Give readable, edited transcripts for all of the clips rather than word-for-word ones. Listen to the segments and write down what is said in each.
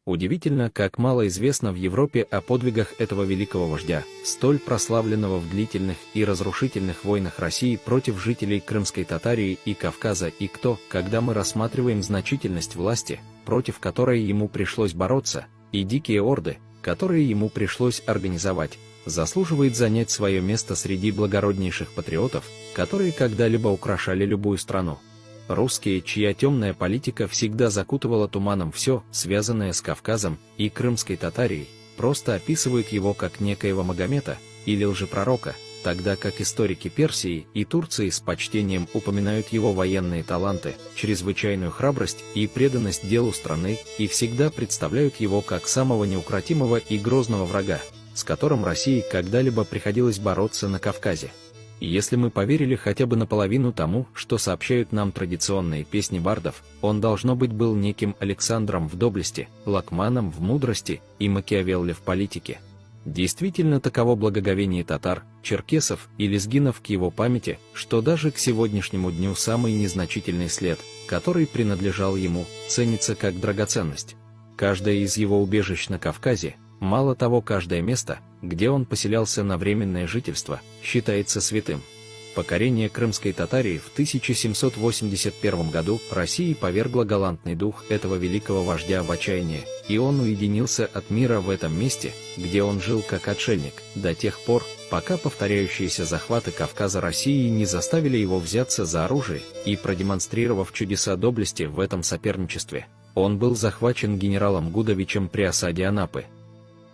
Удивительно, как мало известно в Европе о подвигах этого великого вождя, столь прославленного в длительных и разрушительных войнах России против жителей Крымской Татарии и Кавказа, и кто, когда мы рассматриваем значительность власти, против которой ему пришлось бороться, и дикие орды, которые ему пришлось организовать, заслуживает занять свое место среди благороднейших патриотов, которые когда-либо украшали любую страну. Русские, чья темная политика всегда закутывала туманом все, связанное с Кавказом и Крымской Татарией, просто описывают его как некоего Магомета или лжепророка, тогда как историки Персии и Турции с почтением упоминают его военные таланты, чрезвычайную храбрость и преданность делу страны, и всегда представляют его как самого неукротимого и грозного врага, с которым России когда-либо приходилось бороться на Кавказе. И если мы поверили хотя бы наполовину тому, что сообщают нам традиционные песни бардов, он, должно быть, был неким Александром в доблести, Лакманом в мудрости и Макиавелли в политике. Действительно, таково благоговение татар, черкесов и лезгинов к его памяти, что даже к сегодняшнему дню самый незначительный след, который принадлежал ему, ценится как драгоценность. Каждое из его убежищ на Кавказе, мало того, каждое место, где он поселялся на временное жительство, считается святым. Покорение Крымской Татарии в 1781 году России повергло галантный дух этого великого вождя в отчаяние, и он уединился от мира в этом месте, где он жил как отшельник, до тех пор, пока повторяющиеся захваты Кавказа России не заставили его взяться за оружие, и, продемонстрировав чудеса доблести в этом соперничестве, он был захвачен генералом Гудовичем при осаде Анапы.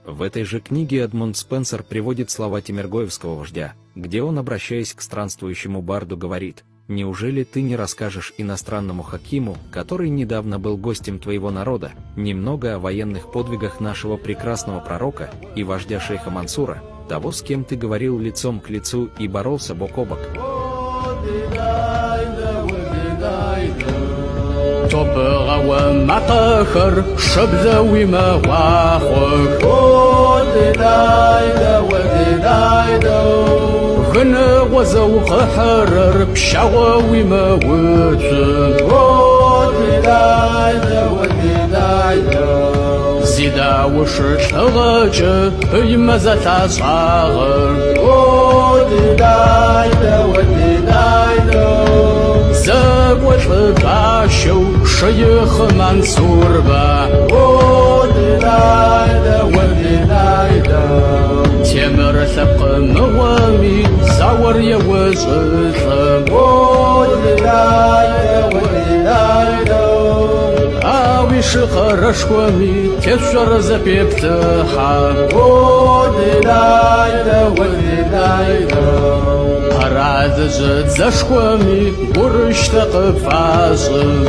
В этой же книге Эдмунд Спенсер приводит слова тимиргоевского вождя, где он, обращаясь к странствующему барду, говорит: «Неужели ты не расскажешь иностранному хакиму, который недавно был гостем твоего народа, немного о военных подвигах нашего прекрасного пророка и вождя шейха Мансура, того, с кем ты говорил лицом к лицу и боролся бок о бок?» طبغ ومطخر شبذا وما واخر غنى وزوق حرر بشعوى وما وثن زيدا وشرش غاجة يما زتا صاغر زاق وطباشو شيخ منصور با تمر ثق موامي زور يوزثم آوي شخر شكومي تشر زبيبتها هراد زد زشكومي برشتق فازم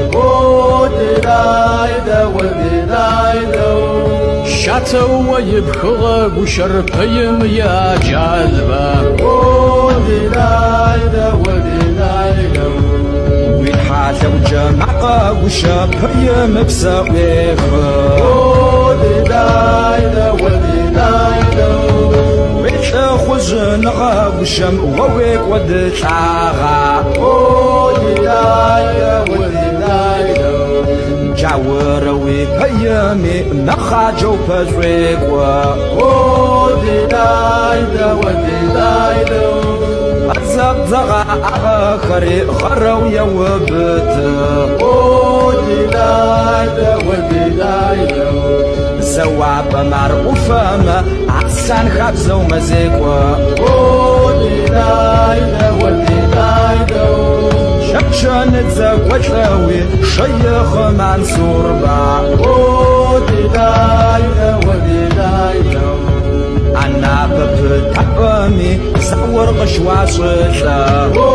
شاتو ويبخغ وشربيم يا جاذبة وينحاث وجمع وشربيم بسويخ ويتخوز نغا وشم وويك ودتاغا جاوروي بيامي نخاجو بزويقوا أزبزغا آخري خرو يوبت زواب معروفة ما عسان خبزة ومزيقوا شكشان تزوج لوي شيخ منصور با أنا ببتحبامي صور قشوا صوتا